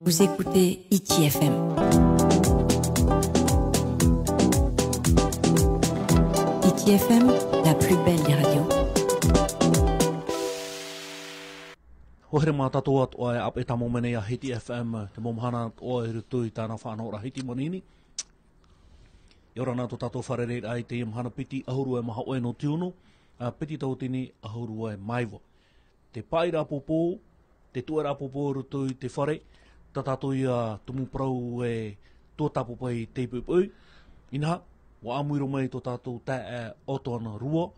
Vous écoutez ITFM. ITFM, la plus belle des radios. Hohere mā tātou atu ai ap e tamo mene a Hiti FM, te momhana o e rutu i tāna whanora Hiti Manini. I ora nā tō tātou wharereit ai te imhana piti ahuru e maha oe no tiunu, piti tau tini ahuru e maiwa. Te paira popo, te tuara popo rutu i te whare, tā tātou i a tumu prau e tō tapopo i te pupui. Inaha, wa amuiro mai tō tātou tā e oto ana rua,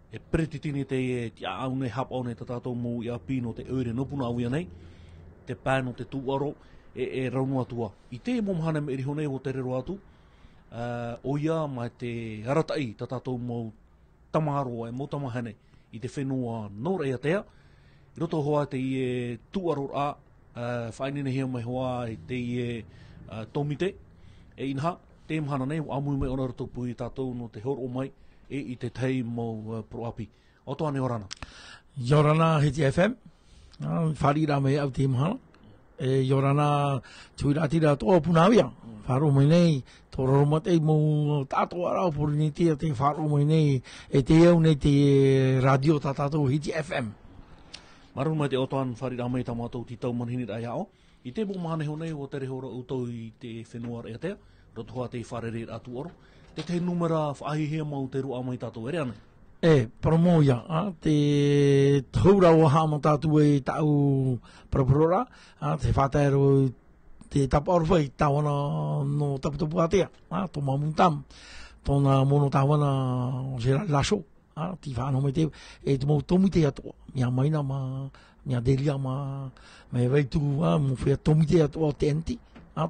e peretitini te e ti aune hap aune tā tātou mō i a pino te eure nopuna awia nei, te pāno te tūaro e raunua tua. I te momhana me irihonei o te rero atu, o ia mai te haratai tā tātou mō tamaro e mō tamahane i te whenua nōrei atea, i roto hoa te i e tūaro a, whainene hea mai hoa i te i e tomite, e inaha, te mhana nei, amui mai ona roto pui tātou no te horo mai, e i te tei mō proapi. O toa ne orana? Yorana Hiti FM, wharira me au te mhana, e yorana tuiratira toa punawia, wharo mai nei, tō roromatei mō tātou arau puri ni tia te wharo mai nei, e te au nei te radio tā tātou Hiti FM. Maru mai te otoan wharira mai tā mātou ti tau manhini rai ao. I te mōmahane honei o te rehora utau i te whenua rea tea, roto hoa te wharere atu oro. Te numera whaahihia mau te rua mai tātou ere ane? Promoia, te haura o hama tātou e tau paraparora, te whātaero te tapaorwhai tāwana no taputapu atea, tō mamuntam, tōna mono tāwana o se laso, ti whāno mai te, e te mau tomite atoa, mia maina ma, mia delia ma, me veitu, mo whea tomite atoa te enti,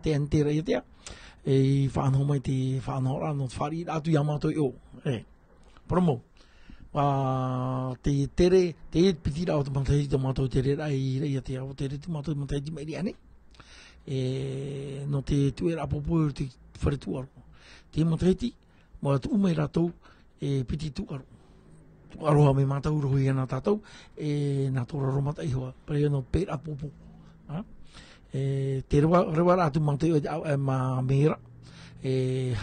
te enti rei atea, e whanau mai te whanau rā no whari atu yamato i o. Promo. Te tere, te pitira o te matai te mato tere rai rei atea o tere te mato matai te meri ane. No te tuera apopo o te whare tuaro. Te matai ti, mo atu umei ratou piti tuaro. Tuaroha me matau rohi ana tātou, nā tōra romata ihoa, pere no pera apopo. Te rewa rātu mātou e mā mera,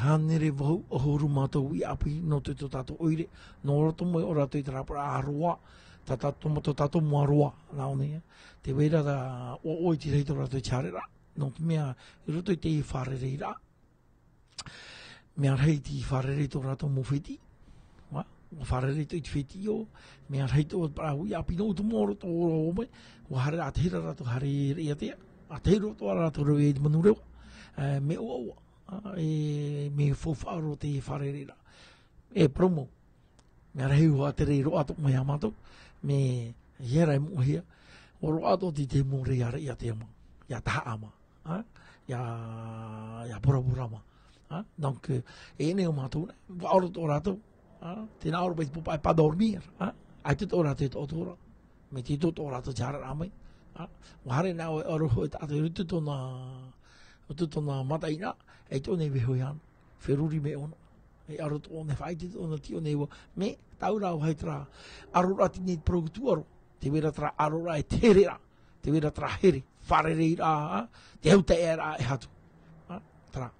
hanere wahu ahuru mātou i api no te tō tātou oire, no roto mai o rātou i te rapara aroa, tātou mua roa, nāo nei, te weira da o oi te reito rātou i tiarera, no te mea i roto i te i wharerei rā, mea rei te i wharerei tō rātou mō whiti, wharerei tō i te whiti o, mea rei tō i api no tu mōro tō oro ome, o hare a te hira rātou hare rei atea, a te hiro toa rātou rau e te manu rewa, me oa, me whowharo te wharerera. Promo, me rehi hoa te rei roa tok mai amato, me hierai mohia, o roa to te mo rei ara ia te ama, ia taha ama, ia bora bora ama. Donc, ne o matou, waoro to rātou, tēnā oro bai popai pa dormir, ai te tō rātou te otora, me te tō rātou jara rāmai, wahare nā o aroho e tātou rutu tōna mataina, e tōne weho iana, wheruri me ono, e aro tōne whaiti tōna tio newa, me taurau hei tra, arora tini progutu aro, te wera tra arora e terera, te wera tra here, wharerei rā, te hau te e rā e hatu, tra.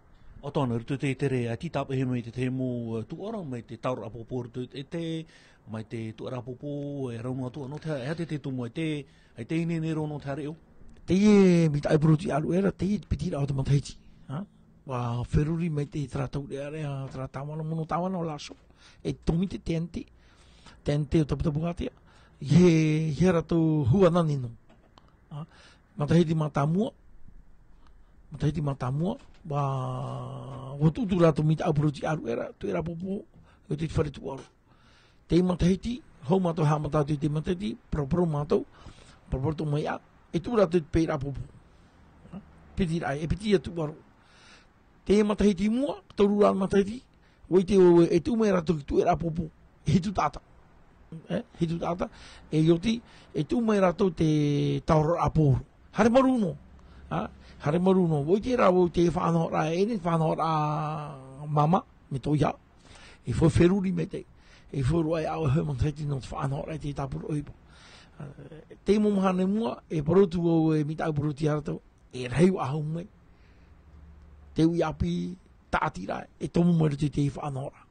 O tōna rutu te tere, ti tāpe he mai te te mō tuara, mai te taura apopo rutu e te, mai te tuara apopo e raunua tua, no te hea te tumu e te ine ne rono te hareo? Te e mi tai bruti alu era, te e pitira o te mataiti. Wa wheruri mai te tratau rea, tratawana mono tawana o laso. E tomite te ente o taputapu atea. He rato hua nanino. Matahiti matamua, wa tutu rato mi tai bruti alu era, tu era popo, o te whare tuaru. Te matahiti, hau mato hamatatu te matahiti, propro mato, proporto mai a, e tu rātou te pēra popo. Piti rai, e piti atu waro. Te matahiti mua, tauru rāna matahiti, wei te o e tu mai rātou ki tu e rā popo, hitu tāta. Hitu tāta, e yoti, e tu mai rātou te tauro aporo. Hare maruno. Hare maruno, wei te rā wei te whanau rā, e ne whanau rā mama, me tō ia. E whai wheruri me te. E whai roa e awa hau matahiti no te whanau rā te tāpuro oipo. Te momahane mua, e parotu o e mitau poruti harato, e rei wa hau mai. Te ui api tātira e tomu mai te te whanora.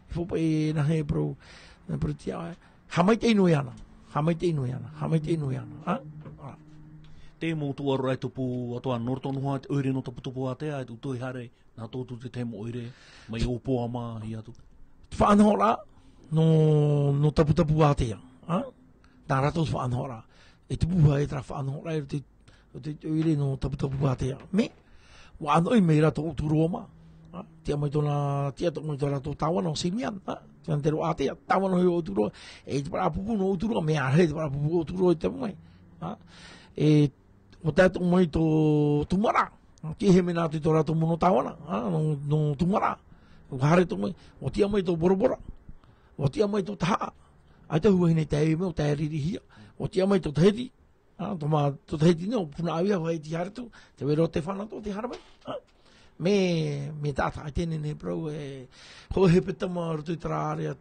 Fopa e na he bro, na bro tia, hamai te inu ana, hamai te inu ana, hamai te inu ana. Te mō tuaru ai tupu atoa nortonu hoa, te oire no tupu a te ai utoi hare, nā tōtu te temo oire, mai opo ama hi atu. Whanora, no tapu a te a. Nā rato whanora. E tupu ha e tra whanora e te oire no tapu a te a. Me, wa anoi mei rato o turu oma. Tia mai tōna, tia tō mai tōna tō tawana o Simian. Tia te ro a te a, tawana hoi o turu. E te para pupu no o turu, me a hei te para pupu o turu o te mai. E o tātou mai tō tumara. Ki he mena te tō rato mono tawana, no tumara. O hare tō mai, o tia mai tō borobora. O tia mai tō taha. Ai te huahine te ewe o te riri hia. O tia mai tō taheti. Tō taheti no, puna awia hoi ti hare tō. Te wero te whana tō te hare mai. Me tāta, ai tēne ne bro, ho he petama rutu i tara area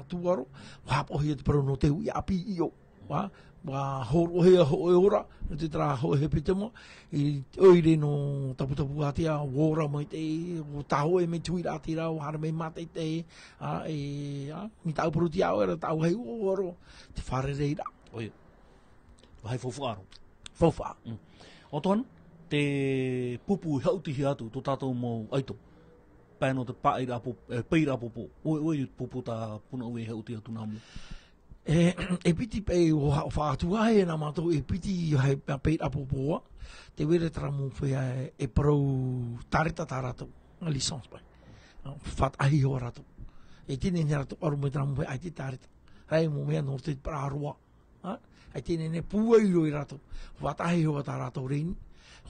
tuaro. Wapohi e te bro no te ui api i o. Wa horo hea ho e ora, te tra ho he pitamo, i oire no tapu atia, wora mai te, o taho e me tui rati rau, hara me mate te, mi tau puruti au era, tau hei oro, te whare reira. Oia, wahai fofuaro. Fofa. O toan, te pupu hauti hi atu, tō tātou mō aito, pēno te peira popo, oi pupu tā puna ue hauti atu nā mō. E piti pe o whātua e nā mātou e piti hei peit apopoa te were tramu whea e parau tareta tā ratou a licence pai what ahi hoa ratou e tine ni ratou aru me tramu whea ai te tareta rei mo mea nor te pararoa ai tine ne puairo i ratou what ahi hoa tā ratou reini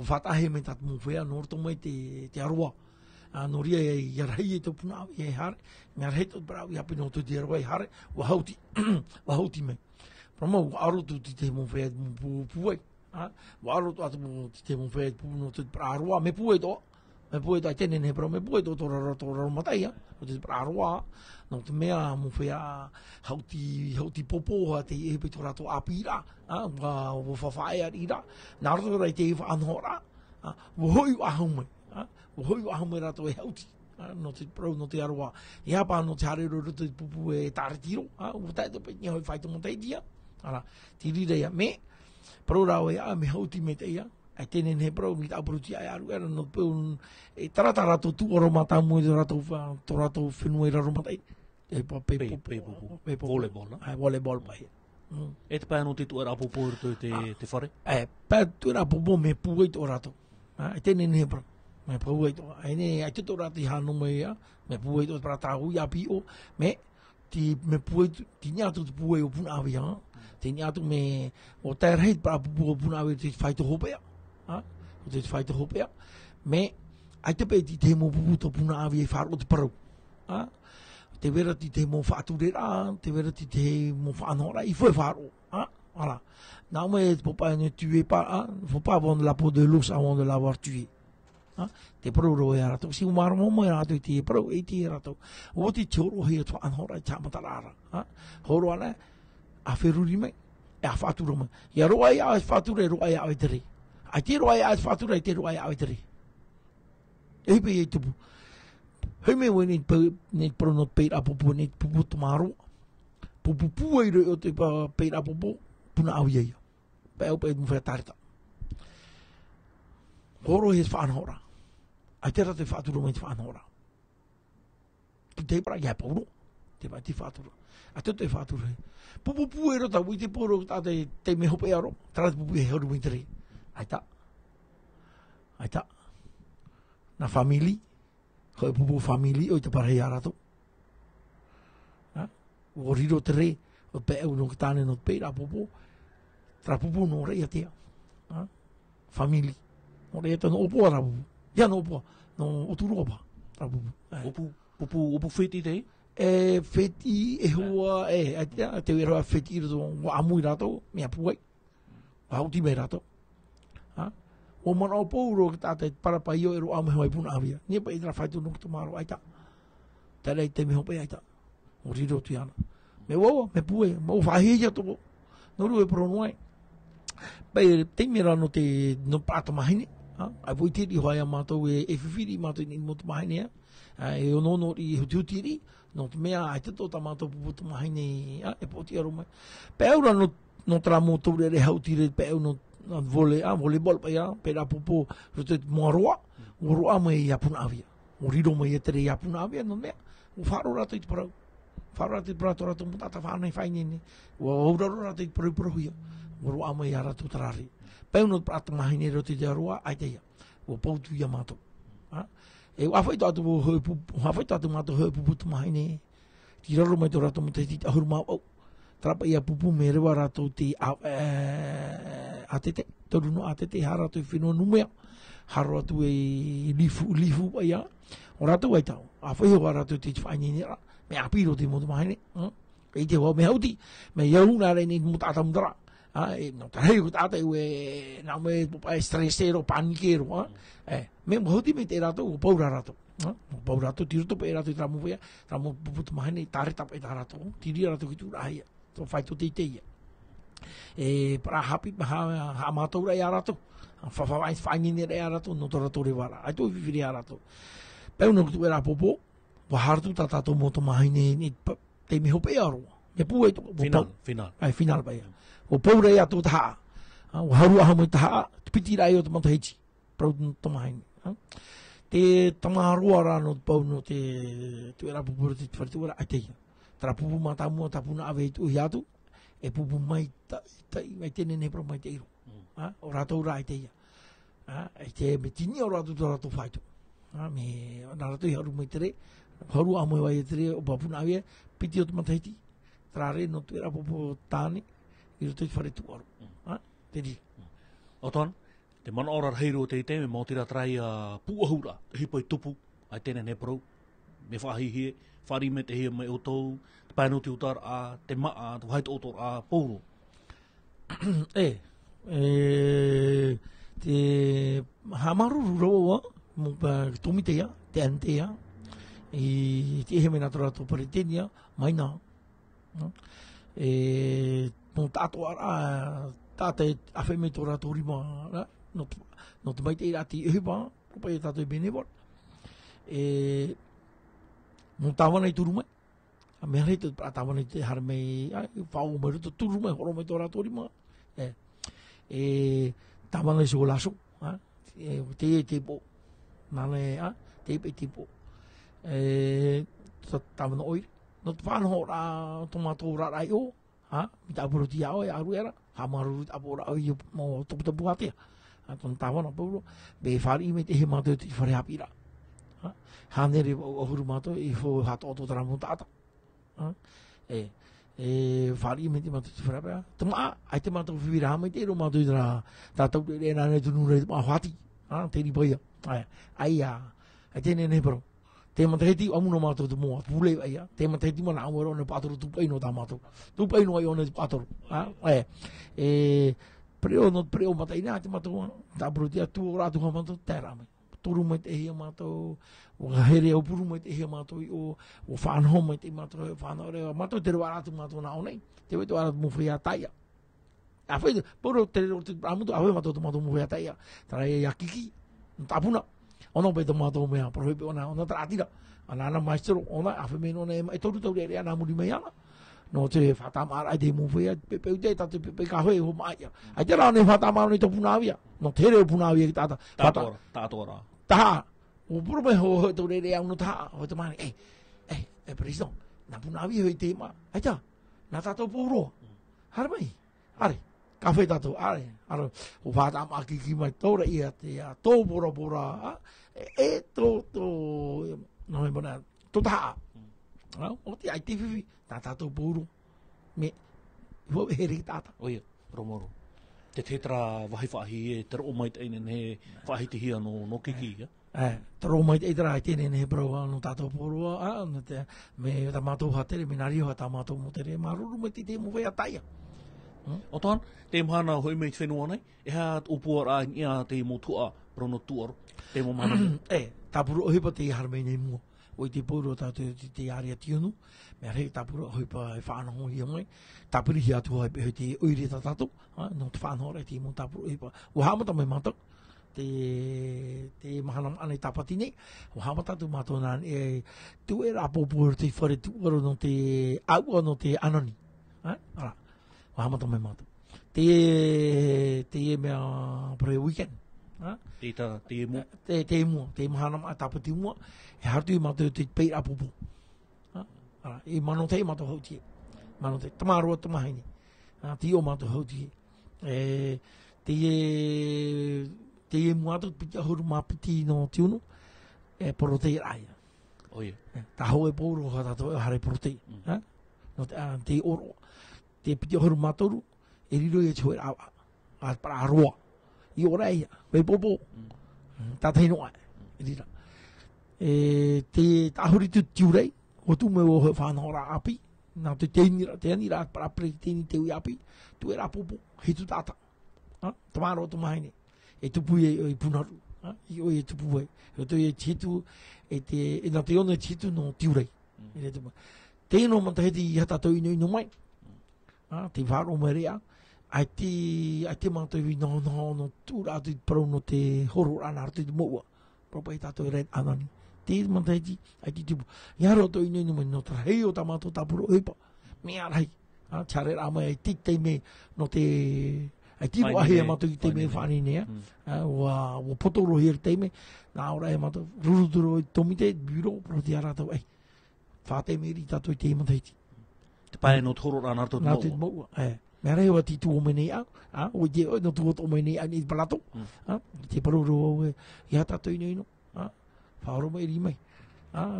what ahi me tatu whea nor to mai te aroa noria e iarhei e tō puna au i e hare, ngā rei tō parau i api no tō te aroa i hare, wahauti mei. Prama wa aro tō te mo whea puai, wa aro tō atu te mo whea no tō te pararoa, me puai tō, ai tēne ne parau, me puai tō tō raro matai, o te pararoa, no te mea mo whea hauti popo te epe tō rato api ira, wa whawhae ar ira, nā rato rai te iwa anhora, wa hoi wa hau mai. O hoi wa hau rato e hauti, no te pro, no te aroa. I hapa no te harero ruto i pupu e tāretiro, o taito pe ni hoi whaito mo teitia. Ti rirea me, pro rao e me hauti me teia, ai tēne ne pro, mi tau pruti ai aru, era no peu, e tarata rato tu oro mata mo i tō rato whenua i raro matai. E pa pe Volleyball, ai volleyball pai. E te pēno te tuara apopo ruto te whare? E, pē tuara apopo me puai tō rato. Ai tēne ne pro. Me puai to ai te to rati hanu mai ya me puai to para tahu ya pi o me puai ti nya tu puai o puna avia ti nya tu me o ter hit para puna avia ti fai to hope ya o te fai to hope ya me ai te pe ti te mo pupu to puna avia far o te paru te vera ti te mo fa tu ra te vera ti te mo fa no ra i foi faro voilà non mais faut pas ne tuer pas faut pas vendre la peau de l'ours avant de l'avoir tué. Te paruro e rato, si umaro mo e rato i te parau e te rato. O te teoro hei atua anhora i tāmatarara. Horo ana, a wheruri mai, e a whatura mai. Ia roa i a whatura e roa i a oitere. Ai te roa i a whatura e te roa i a oitere. E hipe e tupu. Hei me wei ne paru no peit apopo, ne pupu tomaro. Pupu puai rei o te peit apopo, puna au iaia. Pei au peit mwhea tarita. Horo he whanhora. Ai te rate whaaturo mai te whanhora. Te para ia pauro. Te vai te whaaturo. A te whaaturo he. Pupu e rota ui te poro te me hope aro. Tara te pupu e heoru mai te re. Ai ta. Na famili. Hoi pupu famili o te parahei arato. O riro te re. O pe au no katane no te peira pupu. Tara pupu no rei atea. Famili. O re eto no opua ra pupu. Ia no opua. No oturu opa. Ra pupu. Pupu wheti te? E wheti e hoa te wera wheti i rato wa amui rato mea puai. Wa hauti mei rato. O mana o pouro ki tātai parapai o ero amu hewai puna awia. Nia pa itra whaitu nuk tomaro aita. Tērei te meho pe aita. O riro tu ana. Me wawa, me pue, mo whahia toko. Noru e pronoai. Pai te mera no te no pato mahine. Ai voi tiri hoa mātou e whiwhiri mātou i motu mahine. E ono no i hutiutiri. No te mea ai te tō ta mātou puputu mahine e poti aro mai. Pe aura no tra mātou re hautire pe au no volleyball pa ia. Pe rapopo rote moaroa. O roa mai i apuna avia. O riro mai e tere i apuna avia no mea. O wharo rato i te parau. Wharo rato i te parau rato mutata whanai whainene. O auraro rato i te parau parahuia. O roa mai a rato tarari. Peu no prata mahine rote te aroa, ai te ia. O pautu ia mātou. E whawhai tātu mātou hoi puputu mahine. Ti raro mai tō rato mo te tita ahuru mau au. Trapa ia pupu me rewa rato te atete. Toru no atete, ha rato i whenua numea. Haro atu e lifu pa ia. O rato ai tau. Whawhai hoa rato te whainene ra. Me apiro te motu mahine. E te hoa me hauti. Me iau nā rei mo tāta mutara. No te rei ko tātai ue nā me stressero, panikero. Me mahoti me te rato, o paura rato. O paura rato, tiro tope e rato i tramu wea, tramu puputu mahine, tāre tapa e tā rato. Tiri rato ki tūra haia, tō whaito te teia. E para hapi, ha mātou rei a rato. Whawhawai whaingine rei a rato, no tō rato re wara. Ai tō whiwhiri a rato. Peu no kutu e rā popo, wa hartu tā tātou moto mahine, te miho pe aroa. Me pū e tō. Final. Ai, final pa ia. O paura ia tō taha. O haru aha mai taha, te piti rai o te mata heiti. Prau tō mahine. Te tamaroa rā no pau no te era pupura te wharitua ai te ia. Tara pupu mata mua tapuna awe i tuhi atu, e pupu mai mai tene ne pro mai te iro. O rātou rā ai te ia. Ai te me tini o rātou tō rātou whaitu. Me nā rātou i haru mai tere, haru a mai wai e tere o papuna awe, piti o te mata heiti. Tara re no te era pupu tāne, i roto i whare tu aru. Te ri. O toan, te mana ora heiro te te me mautira trai a puahura, te hipai tupu, ai tēnei ne parau, me whahi hie, whari me te hia mai o tau, te paino te utar a, te maa, te haito otor a pouro. Te hamaruru roa, mo pa tomi te ia, te antea, i te ehe mena tora tō paretenia, mai nā. No tātou ara, tātou awhi me tō rātou rima, no te mai te irati ehipa, kupa e tātou i benevor. No tāwana i turu mai, a mea rei te tāwana i te hara mei, whao mai rito turu mai, horo mai tō rātou rima. Tāwana i siko laso, te po, nāne, te po. Tāwana oire, no te whānoho rā, tō mātou rā rai o, mi ta apuro ti ao e aru era ha maru apura o i mo topu atea ton tawana puro be fari me te he mato ti fari apira ha nere o huru mato i fo hato to tra mo tata fari me te mato ti fari apira tama ai te mato vira me te ro mato ira tata re na ne tu nu re ma hati te ri boia ai te ne bro te mataheti amuno mātou te moa, pule ai te mataheti mana amoro ne pātoro tupaino tā mātou. Tupaino ai one pātoro. Preo mataina te mātou, tā brutia tu o rātu ha mātou tērā mai. Turu mai te hea mātou, o here au puru mai te hea mātou, o whānho mai te mātou, whānho rea, mātou te rewa rātu mātou nā onei, te wei tu aratu muwhia taia. A whai, poro te amutu, a whai mātou te mātou muwhia taia, tara e akiki, tāpuna. Ono pe te mātou mea, prohepe ona tratira. Ana maestro, ona awhi meno ne e toru tau rea nā muri mei ana. No te whatamara ai te muwhia, pepe ute tatu pepe ka hoe ho maia. Ai te rā ne whatamara ni to punawia. No te reo punawia ki tata. Tātora. Taha. O puro me ho tau rea uno taha. Ho te mani, presidon, nā punawia hoi te ma. Ai ta, nā tātou pōroa. Hara mai, are. Ka whai tātou, are. O whātama ki mai tōra ia te tō pora. No me bona, tō taha. O te ai te whiwhi, tā tātou pōro. Me, hua here ki tāta. Oia, romoro. Te tetra wahi whahi e te ro mai te einen he whahi te hia no kiki, ia? Te ro mai te eitra ai tēnen he broa no tātou pōro. Me tā mātou hatere, me nari hoa tā mātou mo tere. Maruru me te mo whea taia. O toan, te mhana hoi mei te whenua nei, e hea upua rā ia te mo tua, prono tuaro, te mo mana. Tā puru ohipa te harmei nei mua. o te poro te area tionu, me rei tapura hoi pa e whanongo hi mai, tapuri hi atu hoi te oire tatato, no te whanhora te mo tapura hoi pa, o hamata mai matak, te mahanam anei tapatine, o hamata tu mato nān e tu e rapopu te whare tu aro no te aua no te anani, ara, o hamata mai matak. Te mea pre weekend, te mua, te mahanam a tapati mua, e hartu i mato te pei apupu. E mano te mato hautie. Mano te tamarua tamahaini. Ti o mato hautie. Te mua to piti ahuru mapiti no tiunu, e poro te raia. Oie. Ta hau e poro hatato e hare poro te. Te oro. Te piti ahuru matoru, e riro e choe awa. Para aroa. I ora ia, wei popo. Tātai noa, e rira. Te ahuri tu tiurei, o tu me o whanahora api, nā te anira para pre tēni te ui api, tu e rā popo, he tu tāta. Tamaro o tumahaine, e tupu e punaru, i o e tupu e. E tu e titu, e nā te ona titu no tiurei. Tēno mantaheti i hata tau ino ino mai, te whāro mai rea, ai te mātou i no tūra atu i parau no te horo rana atu i te moua. Propa i tātou i red anani. Te mātaiti, ai te tipu. I haro tau ino ino mai no tra hei o ta mātou tāpuro oipa. Mea rei. Tiare rā mai ai te me no te... Ai tipu ahi e mātou i te me whani nea. Wa potoro here te me. Nā ora e mātou ruruturo i tomite, biro, pro te arātou. Ei, whāte me ri tātou i te mātaiti. Te pae no te horo rana atu i te moua. Mea rei wa titu o mene au, o te no tuot o mene au ni palato, te paruru au e ia tato ino ino, whaoro mai ri mai.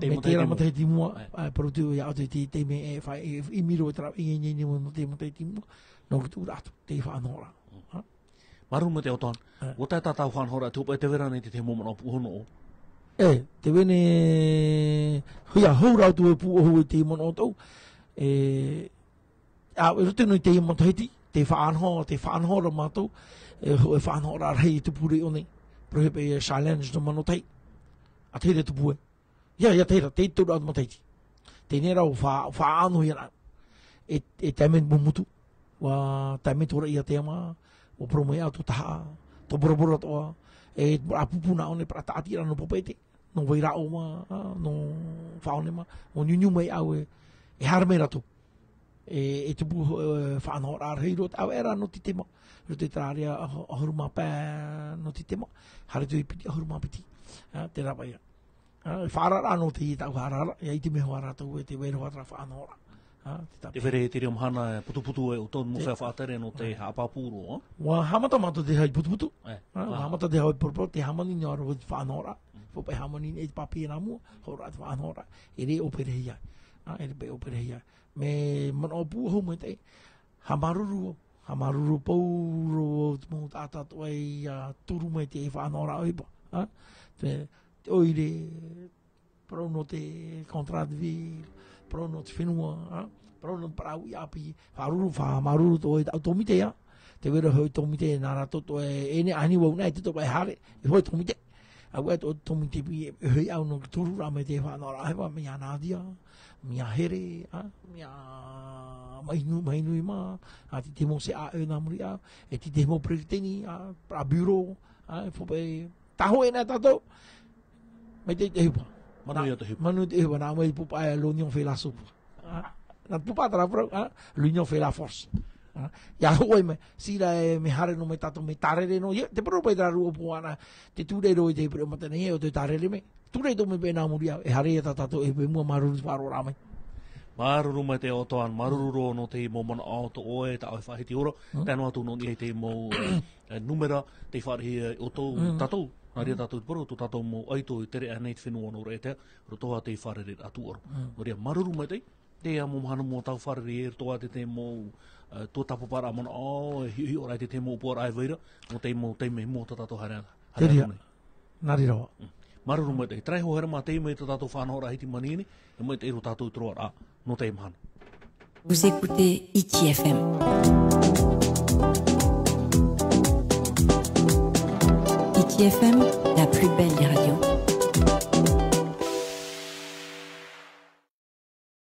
Me tēra matai ti mua, paru tu ia atu te me e whai, i miro e tara i nini mo te matai ti mua, no kutu rato, te whanora. Maru mo te o ton, o tai tātau whanhora, tupa e te vera nei te momona o puhono o? Te wene, huia haurau tu e pu ohu e te mono o tau, e rote no te matahiti, te whaanho ra mātou, e whaanho ra rei te pure o nei, prohepe e challenge no manotai, a teire te pue. Ia teira, te tūra atu matahiti. Te nera o whaano hi rau, e taimen mumutu, wa taimen tora ia te ama, o promoi atu taha, to boroboro toa, e apupuna one para taatira no popete, no weira o ma, no whaone ma, o nyunyu mai au e harme ratu. E te pu whanau rā rei rot, au era no ti tema, rot te tārea ahuruma pē no ti tema, hare tu i piti ahuruma piti, te rapa ia. Whārara no te i tau whārara, ia i te meho rātou e te wero hatra whanau rā. Te where te reo mhana putuputu e o tonu mo whea whātere no te hapapuro, Wa hamata mato te hai putuputu, hamata te hai porpo, te hamani ni aro te whanau rā, whopai hamani ni e te papi e nā mua, hau rā te whanau rā, e re opere hia, e re pe opere hia. Me mana o pū hau mai te, ha maruru pauro mō tātā toai turu mai te e whanora oipa. Te oire, parau no te contrat vi, parau no te whenua, parau no parau i api, maruru toai au tomite ia, te wera hoi tomite nā rato toai, ene ani wau nei te toai hare, e hoi tomite. Au e tomite pi e hoi au no turu rā mai te whanora oipa, mea nādia, mia here, mia mahinui ma, ti te mo se a e nā muri a, e ti te mo prekiteni, a bureau, whope, taho e nā tātou, mai te hupa. Manu te hupa, nā mai pupa e l'Union fait la soupe. Nā pupa tara prau, l'Union fait la force. Ia hoi me, sira e me hare no me tātou me tarere no, te paro pai tara rua puana, te tūreiro i te pere matane he o te tarere me, tūreiro me pēnā muri a, e hare e tātou e pe mua maruru wharo rā mai. Maruru mai te otoan, maruru no te momona o to oe, ta oi whahiti oro, tēnā atu no ni te mo numera, te wharehi o tō tātou, nā rea tātou te paro, tō tātou mo aito i tere anei te whenua no rete, rotoa te wharere atu oro. No rea maruru mai te a mo mahana mo tau wharere e rotoa te mo tō tapopara mona o, hi ora te mo upora ai veira, no te mo te me mo tātou hare. Te rea, nā rea rawa. Maruru mai te, trai ho hera mā te mai tātou whanahora hiti manini, e mai te ero tātou troa rā, no te mahana. Vous écoutez ITFM. ITFM, la plus belle des radios.